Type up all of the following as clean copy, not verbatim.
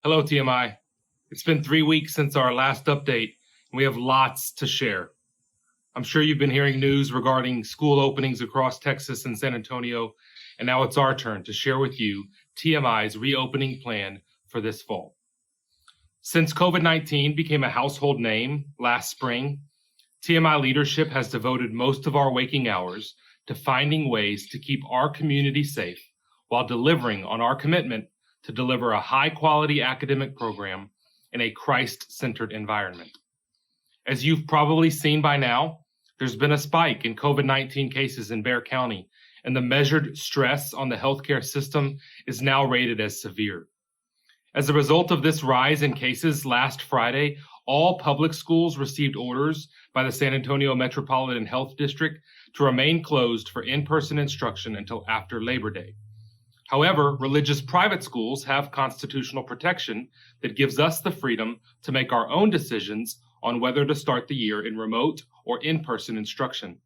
Hello, TMI. It's been 3 weeks since our last update, and we have lots to share. I'm sure you've been hearing news regarding school openings across Texas and San Antonio, and now it's our turn to share with you TMI's reopening plan for this fall. Since COVID-19 became a household name last spring, TMI leadership has devoted most of our waking hours to finding ways to keep our community safe while delivering on our commitment to deliver a high-quality academic program in a Christ-centered environment. As you've probably seen by now, there's been a spike in COVID-19 cases in Bexar County, and the measured stress on the healthcare system is now rated as severe. As a result of this rise in cases last Friday, all public schools received orders by the San Antonio Metropolitan Health District to remain closed for in-person instruction until after Labor Day. However, religious private schools have constitutional protection that gives us the freedom to make our own decisions on whether to start the year in remote or in-person instruction.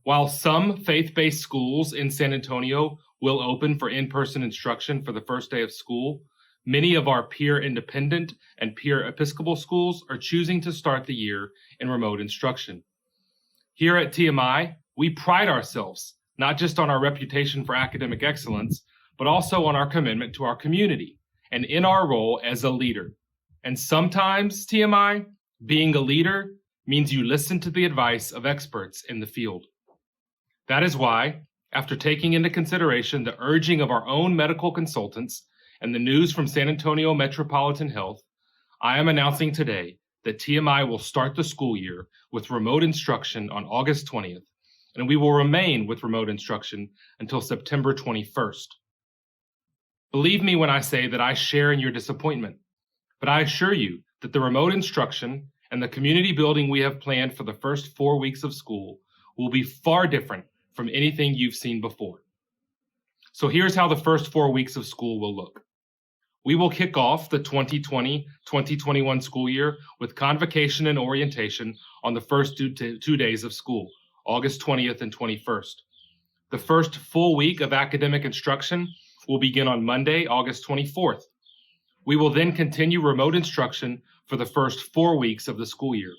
While some faith-based schools in San Antonio will open for in-person instruction for the first day of school, many of our peer independent and peer Episcopal schools are choosing to start the year in remote instruction. Here at TMI, we pride ourselves not just on our reputation for academic excellence, but also on our commitment to our community and in our role as a leader. And sometimes, TMI, being a leader means you listen to the advice of experts in the field. That is why, after taking into consideration the urging of our own medical consultants and the news from San Antonio Metropolitan Health, I am announcing today that TMI will start the school year with remote instruction on August 20th, and we will remain with remote instruction until September 21st. Believe me when I say that I share in your disappointment, but I assure you that the remote instruction and the community building we have planned for the first 4 weeks of school will be far different from anything you've seen before. So here's how the first 4 weeks of school will look. We will kick off the 2020-2021 school year with convocation and orientation on the first 2 days of school, August 20th and 21st. The first full week of academic instruction will begin on Monday, August 24th. We will then continue remote instruction for the first 4 weeks of the school year.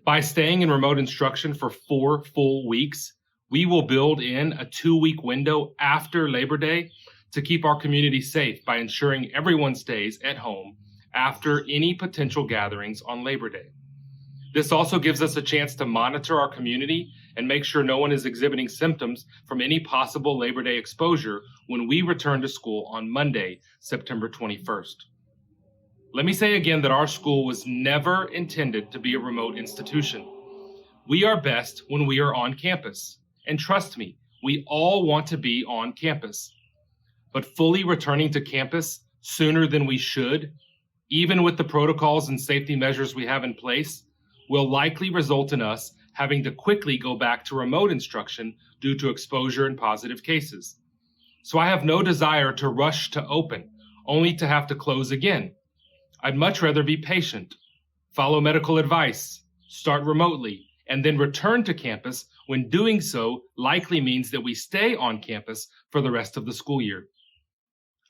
By staying in remote instruction for 4 full weeks, we will build in a 2-week window after Labor Day to keep our community safe by ensuring everyone stays at home after any potential gatherings on Labor Day. This also gives us a chance to monitor our community and make sure no one is exhibiting symptoms from any possible Labor Day exposure when we return to school on Monday, September 21st. Let me say again that our school was never intended to be a remote institution. We are best when we are on campus. And trust me, we all want to be on campus. But fully returning to campus sooner than we should, even with the protocols and safety measures we have in place, will likely result in us having to quickly go back to remote instruction due to exposure and positive cases. So I have no desire to rush to open, only to have to close again. I'd much rather be patient, follow medical advice, start remotely, and then return to campus when doing so likely means that we stay on campus for the rest of the school year.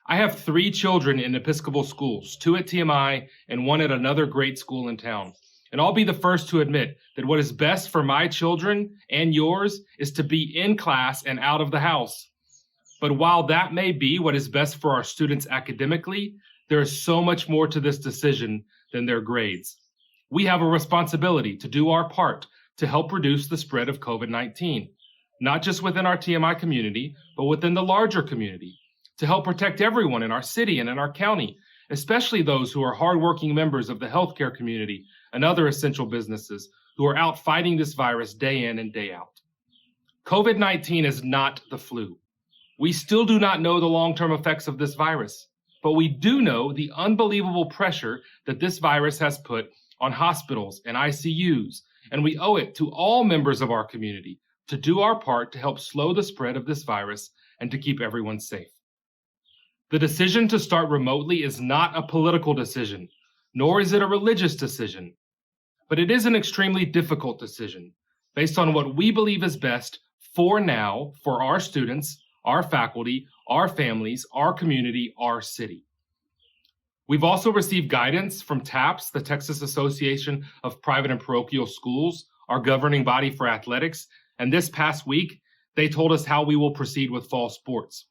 I have 3 children in Episcopal schools, 2 at TMI and 1 at another great school in town. And I'll be the first to admit that what is best for my children and yours is to be in class and out of the house. But while that may be what is best for our students academically, there is so much more to this decision than their grades. We have a responsibility to do our part to help reduce the spread of COVID-19, not just within our TMI community, but within the larger community, to help protect everyone in our city and in our county, especially those who are hardworking members of the healthcare community and other essential businesses who are out fighting this virus day in and day out. COVID-19 is not the flu. We still do not know the long-term effects of this virus, but we do know the unbelievable pressure that this virus has put on hospitals and ICUs, and we owe it to all members of our community to do our part to help slow the spread of this virus and to keep everyone safe. The decision to start remotely is not a political decision, nor is it a religious decision, but it is an extremely difficult decision based on what we believe is best for now for our students, our faculty, our families, our community, our city. We've also received guidance from TAPS, the Texas Association of Private and Parochial Schools, our governing body for athletics, and this past week, they told us how we will proceed with fall sports.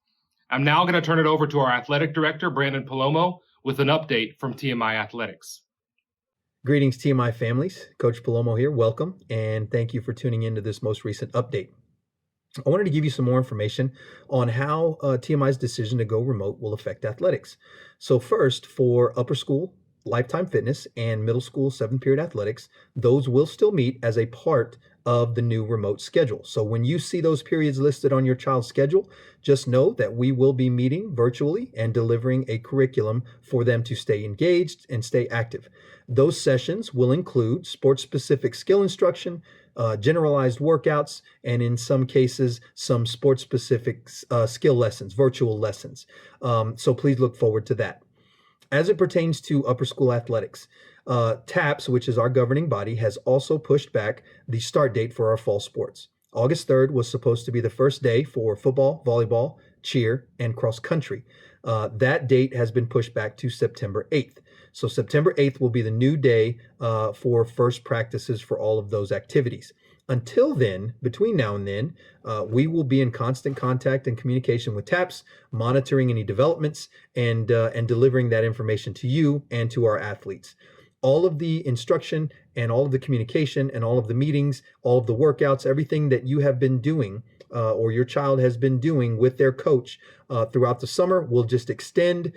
I'm now going to turn it over to our athletic director, Brandon Palomo, with an update from TMI Athletics. Greetings, TMI families. Coach Palomo here. Welcome, and thank you for tuning into this most recent update. I wanted to give you some more information on how TMI's decision to go remote will affect athletics. So first, for upper school, Lifetime Fitness, and middle school 7-period athletics, those will still meet as a part of the new remote schedule. So when you see those periods listed on your child's schedule, just know that we will be meeting virtually and delivering a curriculum for them to stay engaged and stay active. Those sessions will include sports-specific skill instruction, generalized workouts, and in some cases, some sports-specific skill lessons, virtual lessons. So please look forward to that. As it pertains to upper school athletics, TAPS, which is our governing body, has also pushed back the start date for our fall sports. August 3rd was supposed to be the first day for football, volleyball, cheer, and cross country. That date has been pushed back to September 8th. So September 8th will be the new day for first practices for all of those activities. Until then, between now and then, we will be in constant contact and communication with TAPS, monitoring any developments and delivering that information to you and to our athletes. All of the instruction and all of the communication and all of the meetings, all of the workouts, everything that you have been doing or your child has been doing with their coach throughout the summer will just extend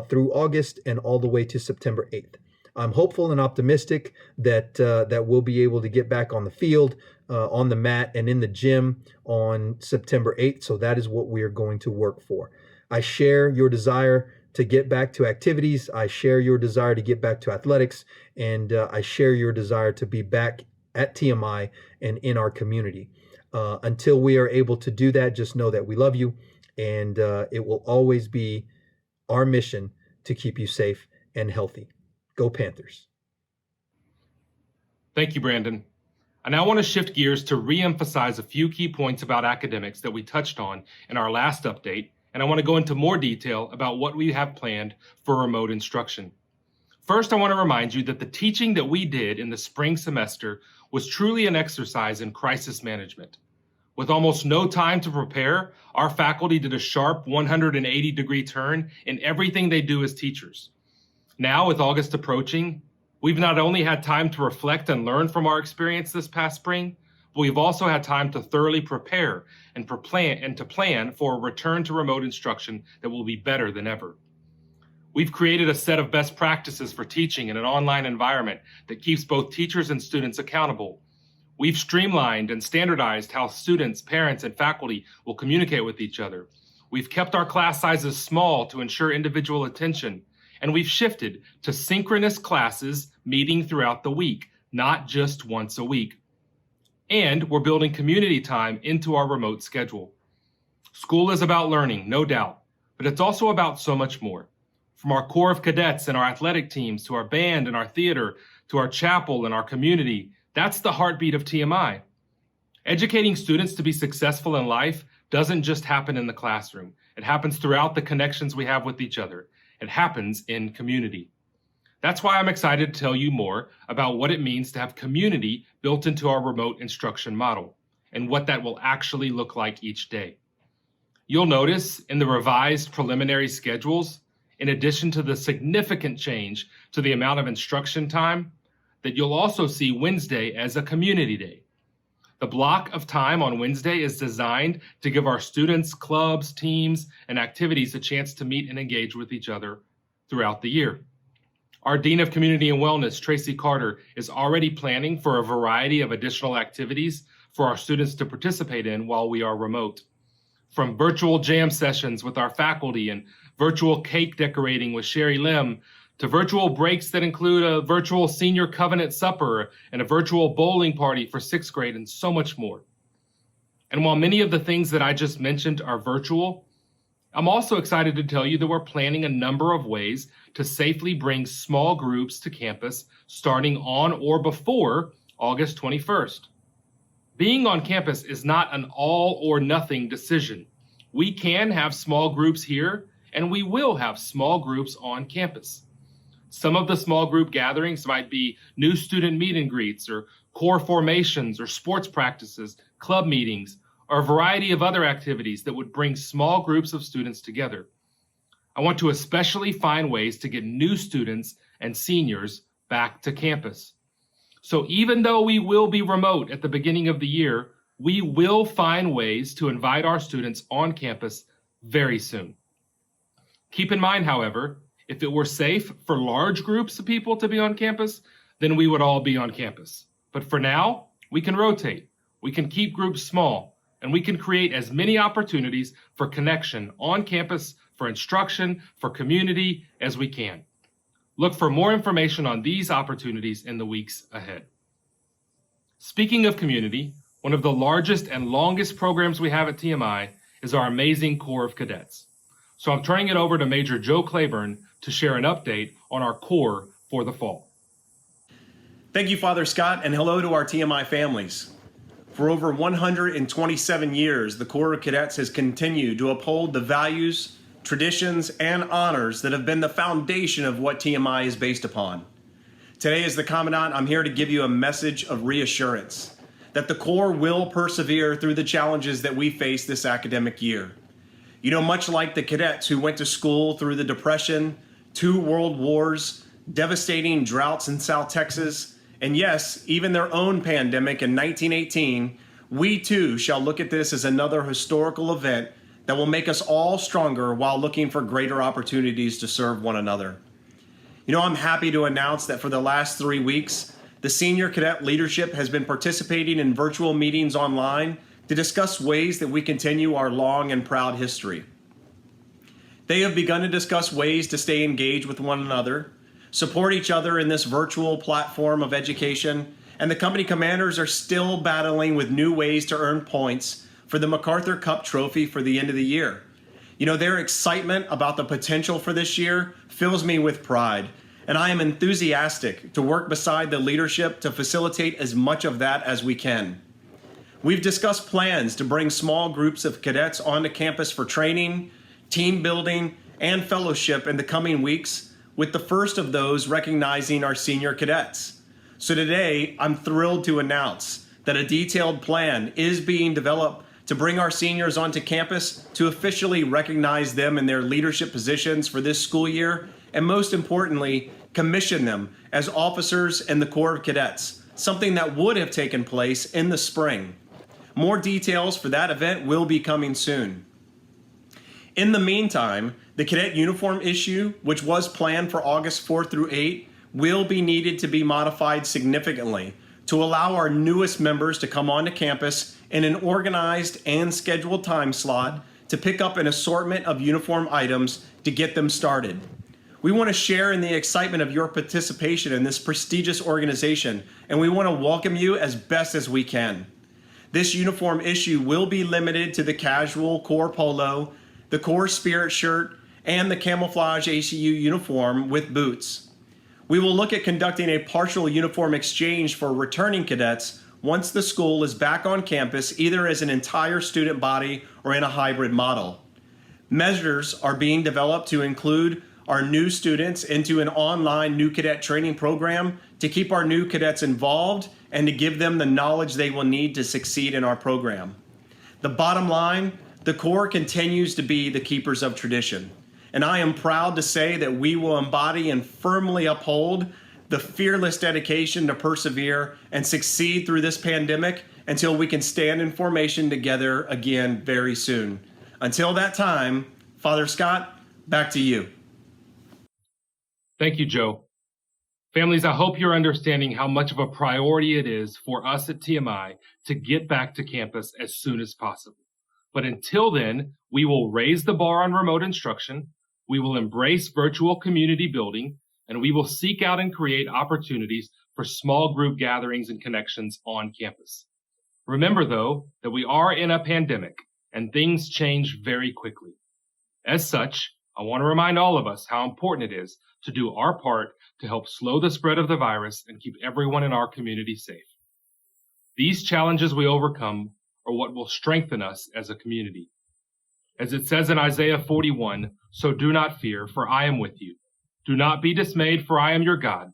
through August and all the way to September 8th. I'm hopeful and optimistic that we'll be able to get back on the field, on the mat, and in the gym on September 8th. So that is what we are going to work for. I share your desire to get back to activities. I share your desire to get back to athletics, and I share your desire to be back at TMI and in our community. Until we are able to do that, just know that we love you, and it will always be our mission to keep you safe and healthy. Go Panthers. Thank you, Brandon. I now want to shift gears to re-emphasize a few key points about academics that we touched on in our last update, and I want to go into more detail about what we have planned for remote instruction. First, I want to remind you that the teaching that we did in the spring semester was truly an exercise in crisis management. With almost no time to prepare, our faculty did a sharp 180-degree turn in everything they do as teachers. Now, with August approaching, we've not only had time to reflect and learn from our experience this past spring, but we've also had time to thoroughly prepare and to plan for a return to remote instruction that will be better than ever. We've created a set of best practices for teaching in an online environment that keeps both teachers and students accountable. We've streamlined and standardized how students, parents, and faculty will communicate with each other. We've kept our class sizes small to ensure individual attention, and we've shifted to synchronous classes meeting throughout the week, not just once a week. And we're building community time into our remote schedule. School is about learning, no doubt, but it's also about so much more. From our core of cadets and our athletic teams to our band and our theater to our chapel and our community, that's the heartbeat of TMI. Educating students to be successful in life doesn't just happen in the classroom. It happens throughout the connections we have with each other. It happens in community. That's why I'm excited to tell you more about what it means to have community built into our remote instruction model and what that will actually look like each day. You'll notice in the revised preliminary schedules, in addition to the significant change to the amount of instruction time, that you'll also see Wednesday as a community day. The block of time on Wednesday is designed to give our students, clubs, teams, and activities a chance to meet and engage with each other throughout the year. Our Dean of Community and Wellness, Tracy Carter, is already planning for a variety of additional activities for our students to participate in while we are remote. From virtual jam sessions with our faculty and virtual cake decorating with Sherry Lim, to virtual breaks that include a virtual senior covenant supper and a virtual bowling party for 6th grade and so much more. And while many of the things that I just mentioned are virtual, I'm also excited to tell you that we're planning a number of ways to safely bring small groups to campus starting on or before August 21st. Being on campus is not an all or nothing decision. We can have small groups here, and we will have small groups on campus. Some of the small group gatherings might be new student meet and greets or core formations or sports practices, club meetings, or a variety of other activities that would bring small groups of students together. I want to especially find ways to get new students and seniors back to campus. So even though we will be remote at the beginning of the year, we will find ways to invite our students on campus very soon. Keep in mind, however, if it were safe for large groups of people to be on campus, then we would all be on campus. But for now, we can rotate, we can keep groups small, and we can create as many opportunities for connection on campus, for instruction, for community as we can. Look for more information on these opportunities in the weeks ahead. Speaking of community, one of the largest and longest programs we have at TMI is our amazing Corps of Cadets. So I'm turning it over to Major Joe Claburn to share an update on our Corps for the fall. Thank you, Father Scott, and hello to our TMI families. For over 127 years, the Corps of Cadets has continued to uphold the values, traditions, and honors that have been the foundation of what TMI is based upon. Today, as the Commandant, I'm here to give you a message of reassurance that the Corps will persevere through the challenges that we face this academic year. You know, much like the cadets who went to school through the Depression, 2 world wars, devastating droughts in South Texas, and yes, even their own pandemic in 1918, we too shall look at this as another historical event that will make us all stronger while looking for greater opportunities to serve one another. You know, I'm happy to announce that for the last 3 weeks, the senior cadet leadership has been participating in virtual meetings online to discuss ways that we continue our long and proud history. They have begun to discuss ways to stay engaged with one another, support each other in this virtual platform of education, and the company commanders are still battling with new ways to earn points for the MacArthur Cup Trophy for the end of the year. You know, their excitement about the potential for this year fills me with pride, and I am enthusiastic to work beside the leadership to facilitate as much of that as we can. We've discussed plans to bring small groups of cadets onto campus for training, team building, and fellowship in the coming weeks, with the first of those recognizing our senior cadets. So today, I'm thrilled to announce that a detailed plan is being developed to bring our seniors onto campus to officially recognize them in their leadership positions for this school year, and most importantly, commission them as officers in the Corps of Cadets, something that would have taken place in the spring. More details for that event will be coming soon. In the meantime, the cadet uniform issue, which was planned for August 4th through 8th, will be needed to be modified significantly to allow our newest members to come onto campus in an organized and scheduled time slot to pick up an assortment of uniform items to get them started. We want to share in the excitement of your participation in this prestigious organization, and we want to welcome you as best as we can. This uniform issue will be limited to the casual Corps polo, the Corps Spirit shirt, and the camouflage ACU uniform with boots. We will look at conducting a partial uniform exchange for returning cadets once the school is back on campus, either as an entire student body or in a hybrid model. Measures are being developed to include our new students into an online new cadet training program to keep our new cadets involved and to give them the knowledge they will need to succeed in our program. The bottom line, the Corps continues to be the keepers of tradition. And I am proud to say that we will embody and firmly uphold the fearless dedication to persevere and succeed through this pandemic until we can stand in formation together again very soon. Until that time, Father Scott, back to you. Thank you, Joe. Families, I hope you're understanding how much of a priority it is for us at TMI to get back to campus as soon as possible. But until then, we will raise the bar on remote instruction, we will embrace virtual community building, and we will seek out and create opportunities for small group gatherings and connections on campus. Remember, though, that we are in a pandemic and things change very quickly. As such, I want to remind all of us how important it is to do our part to help slow the spread of the virus and keep everyone in our community safe. These challenges we overcome are what will strengthen us as a community. As it says in Isaiah 41, "So do not fear, for I am with you. Do not be dismayed, for I am your God.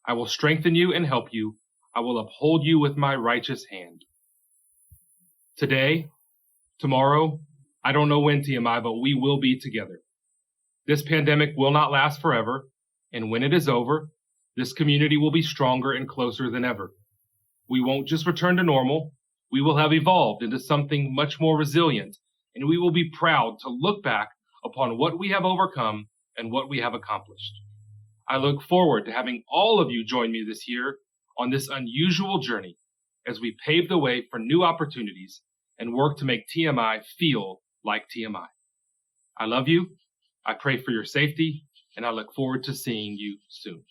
I will strengthen you and help you. I will uphold you with my righteous hand. Today, tomorrow, I don't know when, TMI, but we will be together. This pandemic will not last forever, and when it is over, this community will be stronger and closer than ever. We won't just return to normal. We will have evolved into something much more resilient, and we will be proud to look back upon what we have overcome and what we have accomplished. I look forward to having all of you join me this year on this unusual journey as we pave the way for new opportunities and work to make TMI feel like TMI. I love you, I pray for your safety, and I look forward to seeing you soon.